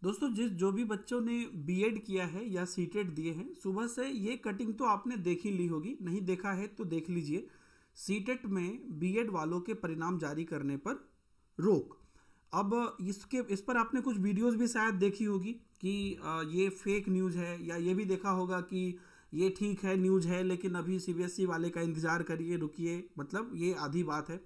दोस्तों जो भी बच्चों ने बीएड किया है या सीटेट दिए हैं, सुबह से ये कटिंग तो आपने देख ही ली होगी, नहीं देखा है तो देख लीजिए। सीटेट में बीएड वालों के परिणाम जारी करने पर रोक। अब इस पर आपने कुछ वीडियोस भी शायद देखी होगी कि ये फेक न्यूज़ है, या ये भी देखा होगा कि ये ठीक है, न्यूज़ है, लेकिन अभी सीबीएसई वाले का इंतज़ार करिए, रुकिए, मतलब ये आधी बात है।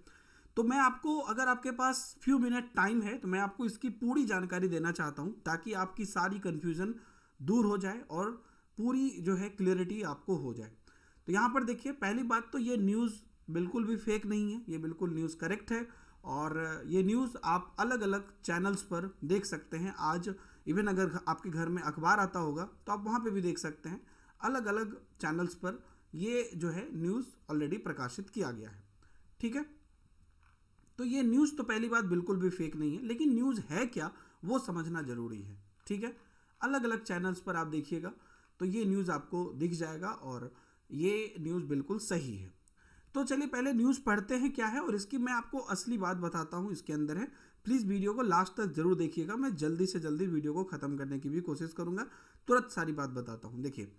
तो मैं आपको, अगर आपके पास फ्यू मिनट टाइम है, तो मैं आपको इसकी पूरी जानकारी देना चाहता हूं, ताकि आपकी सारी कन्फ्यूज़न दूर हो जाए और पूरी जो है क्लियरिटी आपको हो जाए। तो यहाँ पर देखिए, पहली बात तो ये न्यूज़ बिल्कुल भी फेक नहीं है, ये बिल्कुल न्यूज़ करेक्ट है। और ये न्यूज़ आप अलग अलग चैनल्स पर देख सकते हैं। आज इवन अगर आपके घर में अखबार आता होगा तो आप वहाँ पे भी देख सकते हैं। अलग अलग चैनल्स पर ये जो है न्यूज़ ऑलरेडी प्रकाशित किया गया है। ठीक है, तो ये न्यूज़ तो पहली बात बिल्कुल भी फेक नहीं है, लेकिन न्यूज़ है क्या वो समझना ज़रूरी है। ठीक है, अलग अलग चैनल्स पर आप देखिएगा तो ये न्यूज़ आपको दिख जाएगा और ये न्यूज़ बिल्कुल सही है। तो चलिए पहले न्यूज़ पढ़ते हैं क्या है, और इसकी मैं आपको असली बात बताता हूँ इसके अंदर है। प्लीज़ वीडियो को लास्ट तक जरूर देखिएगा, मैं जल्दी से जल्दी वीडियो को ख़त्म करने की भी कोशिश करूँगा, तुरंत सारी बात बताता हूँ। देखिए,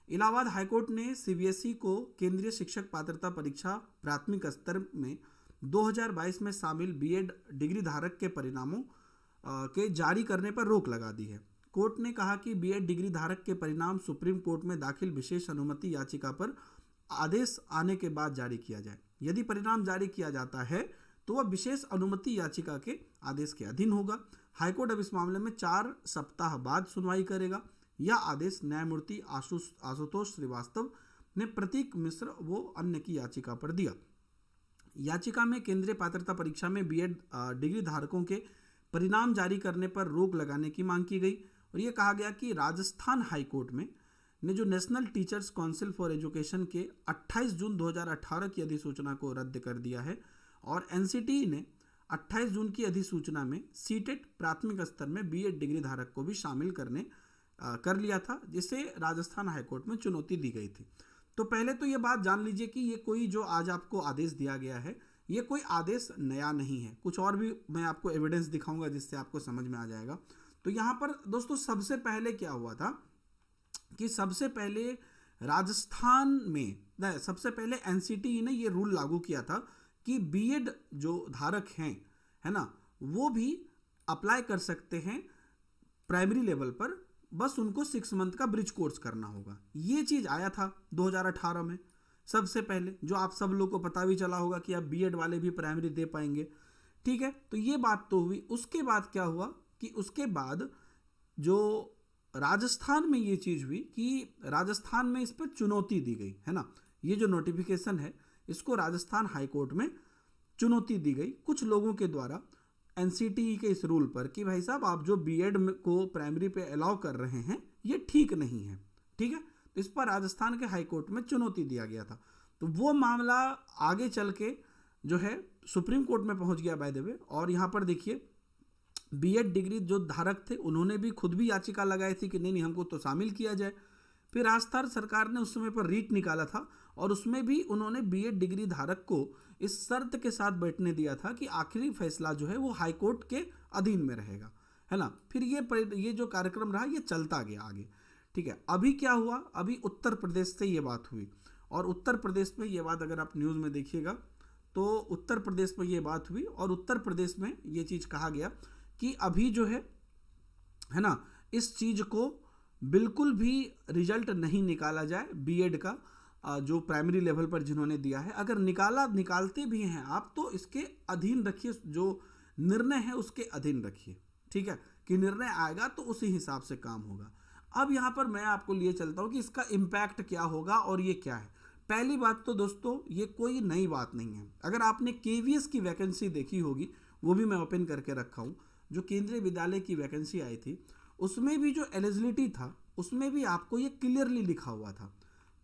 इलाहाबाद हाईकोर्ट ने सीबीएसई को केंद्रीय शिक्षक पात्रता परीक्षा प्राथमिक स्तर में 2022 में शामिल बीएड डिग्री धारक के परिणामों के जारी करने पर रोक लगा दी है। कोर्ट ने कहा कि बीएड डिग्री धारक के परिणाम सुप्रीम कोर्ट में दाखिल विशेष अनुमति याचिका पर आदेश आने के बाद जारी किया जाए। यदि परिणाम जारी किया जाता है तो वह विशेष अनुमति याचिका के आदेश के अधीन होगा। हाईकोर्ट अब इस मामले में 4 सप्ताह बाद सुनवाई करेगा। यह आदेश न्यायमूर्ति आशुतोष श्रीवास्तव ने प्रतीक मिश्र वो अन्य की याचिका पर दिया। याचिका में केंद्रीय पात्रता परीक्षा में बीएड डिग्री धारकों के परिणाम जारी करने पर रोक लगाने की मांग की गई, और यह कहा गया कि राजस्थान हाईकोर्ट में ने जो national teachers council for education के 28 जून 2018 की अधिसूचना को रद्द कर दिया है, और एनसीटीई ने 28 जून की अधिसूचना में सीटेट प्राथमिक स्तर में बीएड डिग्री धारक को भी शामिल कर लिया था, जिसे राजस्थान हाईकोर्ट में चुनौती दी गई थी। तो पहले तो ये बात जान लीजिए कि ये कोई जो आज आपको आदेश दिया गया है, ये कोई आदेश नया नहीं है। कुछ और भी मैं आपको एविडेंस दिखाऊंगा जिससे आपको समझ में आ जाएगा। तो यहाँ पर दोस्तों सबसे पहले क्या हुआ था कि सबसे पहले राजस्थान में सबसे पहले एनसीटीई ने ये रूल लागू किया था कि बीएड जो धारक हैं, है ना, वो भी अप्लाई कर सकते हैं प्राइमरी लेवल पर, बस उनको 6 मंथ का ब्रिज कोर्स करना होगा। ये चीज़ आया था 2018 में सबसे पहले, जो आप सब लोग को पता भी चला होगा कि अब बीएड वाले भी प्राइमरी दे पाएंगे। ठीक है, तो ये बात तो हुई। उसके बाद क्या हुआ कि उसके बाद जो राजस्थान में ये चीज़ हुई कि राजस्थान में इस पर चुनौती दी गई, है ना। ये जो नोटिफिकेशन है इसको राजस्थान हाईकोर्ट में चुनौती दी गई कुछ लोगों के द्वारा एनसीटीई के इस रूल पर कि भाई साहब, आप जो बीएड को प्राइमरी पे अलाउ कर रहे हैं ये ठीक नहीं है। ठीक है, तो इस पर राजस्थान के हाईकोर्ट में चुनौती दिया गया था। तो वो मामला आगे चल के जो है सुप्रीम कोर्ट में पहुंच गया बाय द वे। और यहाँ पर देखिए, बीएड डिग्री जो धारक थे उन्होंने भी खुद भी याचिका लगाई थी कि नहीं हमको तो शामिल किया जाए। फिर राजस्थान सरकार ने उस समय पर रीट निकाला था, और उसमें भी उन्होंने बीएड डिग्री धारक को इस शर्त के साथ बैठने दिया था कि आखिरी फैसला जो है वो हाईकोर्ट के अधीन में रहेगा, है ना। फिर ये जो कार्यक्रम रहा ये चलता गया आगे। ठीक है, अभी क्या हुआ, अभी उत्तर प्रदेश से ये बात हुई, और उत्तर प्रदेश में ये बात अगर आप न्यूज़ में देखिएगा तो उत्तर प्रदेश में ये बात हुई, और उत्तर प्रदेश में ये चीज़ कहा गया कि अभी जो है ना, इस चीज़ को बिल्कुल भी रिजल्ट नहीं निकाला जाए बीएड का, जो प्राइमरी लेवल पर जिन्होंने दिया है। अगर निकालते भी हैं आप तो इसके अधीन रखिए, जो निर्णय है उसके अधीन रखिए। ठीक है, कि निर्णय आएगा तो उसी हिसाब से काम होगा। अब यहाँ पर मैं आपको लिए चलता हूँ कि इसका इम्पैक्ट क्या होगा और ये क्या है। पहली बात तो दोस्तों ये कोई नई बात नहीं है। अगर आपने केवीएस की वैकेंसी देखी होगी, वो भी मैं ओपन करके रखा हूँ, जो केंद्रीय विद्यालय की वैकेंसी आई थी, उसमें भी जो एलिजिबिलिटी था उसमें भी आपको ये क्लियरली लिखा हुआ था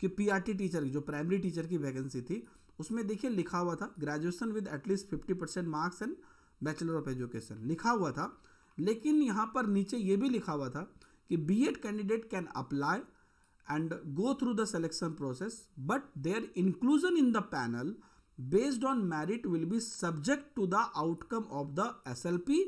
कि पीआरटी टीचर, जो प्राइमरी टीचर की वैकेंसी थी, उसमें देखिए लिखा हुआ था graduation with at least 50% marks and bachelor of education लिखा हुआ था। लेकिन यहाँ पर नीचे ये भी लिखा हुआ था कि BEd candidate can apply and go through the selection process, but their inclusion in the panel based on merit will be subject to the outcome of the SLP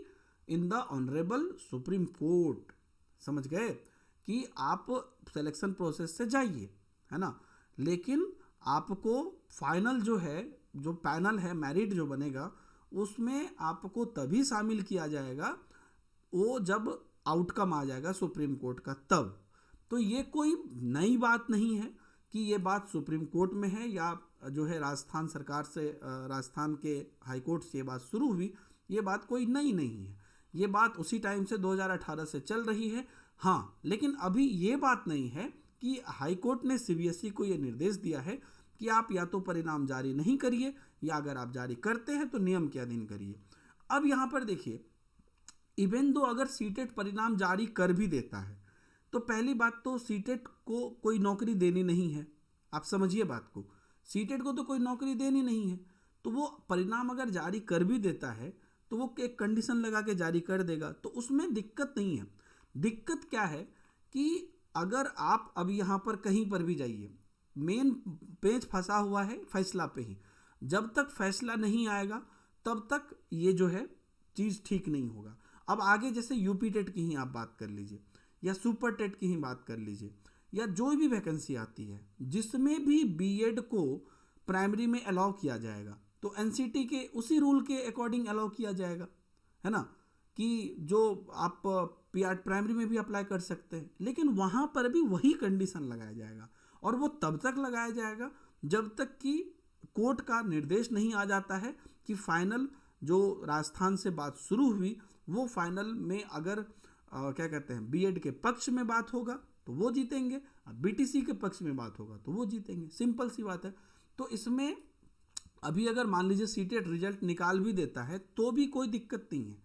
in the Honorable Supreme Court. समझ गए, कि आप selection process से जाइए, है ना, लेकिन आपको फाइनल जो है, जो पैनल है, मेरिट जो बनेगा, उसमें आपको तभी शामिल किया जाएगा वो जब आउटकम आ जाएगा सुप्रीम कोर्ट का तब। तो ये कोई नई बात नहीं है कि ये बात सुप्रीम कोर्ट में है या जो है राजस्थान सरकार से, राजस्थान के हाई कोर्ट से ये बात शुरू हुई। ये बात कोई नई नहीं है, ये बात उसी टाइम से 2018 से चल रही है। हाँ, लेकिन अभी ये बात नहीं है कि हाई कोर्ट ने सीबीएसई को ये निर्देश दिया है कि आप या तो परिणाम जारी नहीं करिए, या अगर आप जारी करते हैं तो नियम के अधीन करिए। अब यहाँ पर देखिए, इवन दो अगर सीटेट परिणाम जारी कर भी देता है, तो पहली बात तो सीटेट को कोई नौकरी देनी नहीं है। आप समझिए बात को, सीटेट को तो कोई नौकरी देनी नहीं है, तो वो परिणाम अगर जारी कर भी देता है तो वो एक कंडीशन लगा के जारी कर देगा, तो उसमें दिक्कत नहीं है। दिक्कत क्या है कि अगर आप अब यहाँ पर कहीं पर भी जाइए, मेन पेच फंसा हुआ है फैसला पे ही। जब तक फैसला नहीं आएगा तब तक ये जो है चीज़ ठीक नहीं होगा। अब आगे जैसे यूपी टेट की ही आप बात कर लीजिए, या सुपर टेट की ही बात कर लीजिए, या जो भी वैकेंसी आती है जिसमें भी बीएड को प्राइमरी में अलाउ किया जाएगा, तो एनसीटी के उसी रूल के अकॉर्डिंग अलाउ किया जाएगा, है ना, कि जो आप प्राइमरी में भी अप्लाई कर सकते हैं। लेकिन वहाँ पर भी वही कंडीशन लगाया जाएगा, और वो तब तक लगाया जाएगा जब तक कि कोर्ट का निर्देश नहीं आ जाता है कि फाइनल जो राजस्थान से बात शुरू हुई वो फाइनल में अगर क्या कहते हैं बीएड के पक्ष में बात होगा तो वो जीतेंगे, बीटीसी के पक्ष में बात होगा तो वो जीतेंगे। सिंपल सी बात है। तो इसमें अभी अगर मान लीजिए सीटेट रिजल्ट निकाल भी देता है तो भी कोई दिक्कत नहीं है,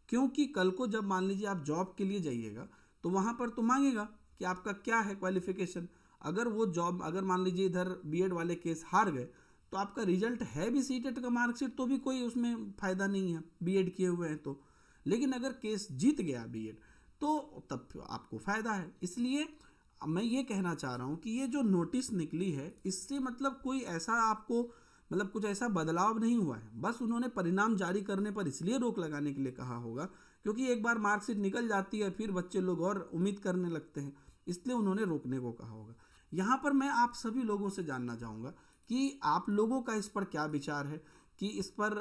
क्योंकि कल को जब मान लीजिए आप जॉब के लिए जाइएगा तो वहाँ पर तो मांगेगा कि आपका क्या है क्वालिफिकेशन। अगर वो जॉब, अगर मान लीजिए इधर बीएड वाले केस हार गए तो आपका रिजल्ट है भी सीटेट का मार्कशीट, तो भी कोई उसमें फ़ायदा नहीं है बीएड किए हुए हैं तो। लेकिन अगर केस जीत गया बीएड तो तब आपको फ़ायदा है। इसलिए मैं ये कहना चाह रहा हूँ कि ये जो नोटिस निकली है इससे मतलब कोई ऐसा आपको मतलब कुछ ऐसा बदलाव नहीं हुआ है। बस उन्होंने परिणाम जारी करने पर इसलिए रोक लगाने के लिए कहा होगा क्योंकि एक बार मार्कशीट निकल जाती है फिर बच्चे लोग और उम्मीद करने लगते हैं, इसलिए उन्होंने रोकने को कहा होगा। यहाँ पर मैं आप सभी लोगों से जानना चाहूँगा कि आप लोगों का इस पर क्या विचार है कि इस पर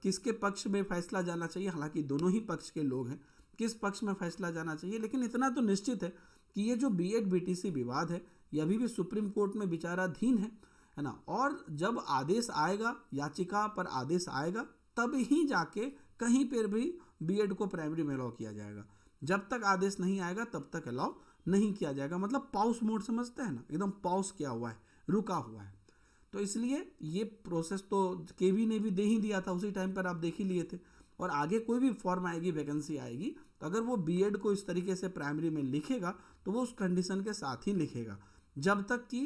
किसके पक्ष में फैसला जाना चाहिए। हालांकि दोनों ही पक्ष के लोग हैं, किस पक्ष में फैसला जाना चाहिए। लेकिन इतना तो निश्चित है कि ये जो बीएड बीटीसी विवाद है ये अभी भी सुप्रीम कोर्ट में विचाराधीन है ना। और जब आदेश आएगा, याचिका पर आदेश आएगा, तब ही जाके कहीं पर भी बीएड को प्राइमरी में अलाउ किया जाएगा। जब तक आदेश नहीं आएगा तब तक अलाउ नहीं किया जाएगा। मतलब पॉज मोड समझते हैं ना, एकदम पॉज किया हुआ है, रुका हुआ है। तो इसलिए ये प्रोसेस तो केवी ने भी दे ही दिया था, उसी टाइम पर आप देख ही लिए थे। और आगे कोई भी फॉर्म आएगी, वैकेंसी आएगी, तो अगर वो बीएड को इस तरीके से प्राइमरी में लिखेगा तो वो उस कंडीशन के साथ ही लिखेगा जब तक कि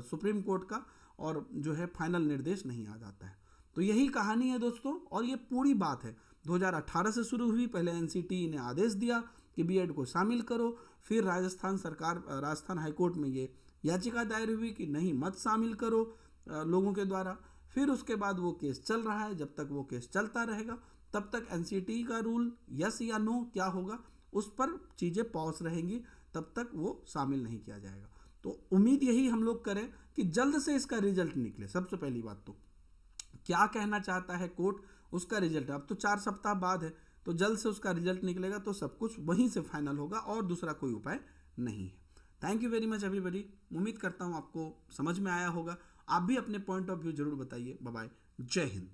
सुप्रीम कोर्ट का और जो है फाइनल निर्देश नहीं आ जाता है। तो यही कहानी है दोस्तों, और ये पूरी बात है 2018 से शुरू हुई। पहले एनसीटी ने आदेश दिया कि बीएड को शामिल करो, फिर राजस्थान हाईकोर्ट में ये याचिका दायर हुई कि नहीं मत शामिल करो लोगों के द्वारा। फिर उसके बाद वो केस चल रहा है, जब तक वो केस चलता रहेगा तब तक एनसीटी का रूल यस या नो क्या होगा उस पर चीज़ें पॉज रहेंगी, तब तक वो शामिल नहीं किया जाएगा। तो उम्मीद यही हम लोग करें कि जल्द से इसका रिजल्ट निकले। सबसे पहली बात तो क्या कहना चाहता है कोर्ट, उसका रिजल्ट अब तो 4 सप्ताह बाद है, तो जल्द से उसका रिजल्ट निकलेगा तो सब कुछ वहीं से फाइनल होगा और दूसरा कोई उपाय नहीं है। Thank you very much everybody. उम्मीद करता हूँ आपको समझ में आया होगा। आप भी अपने पॉइंट ऑफ व्यू जरूर बताइए। बाय बाय, जय हिंद।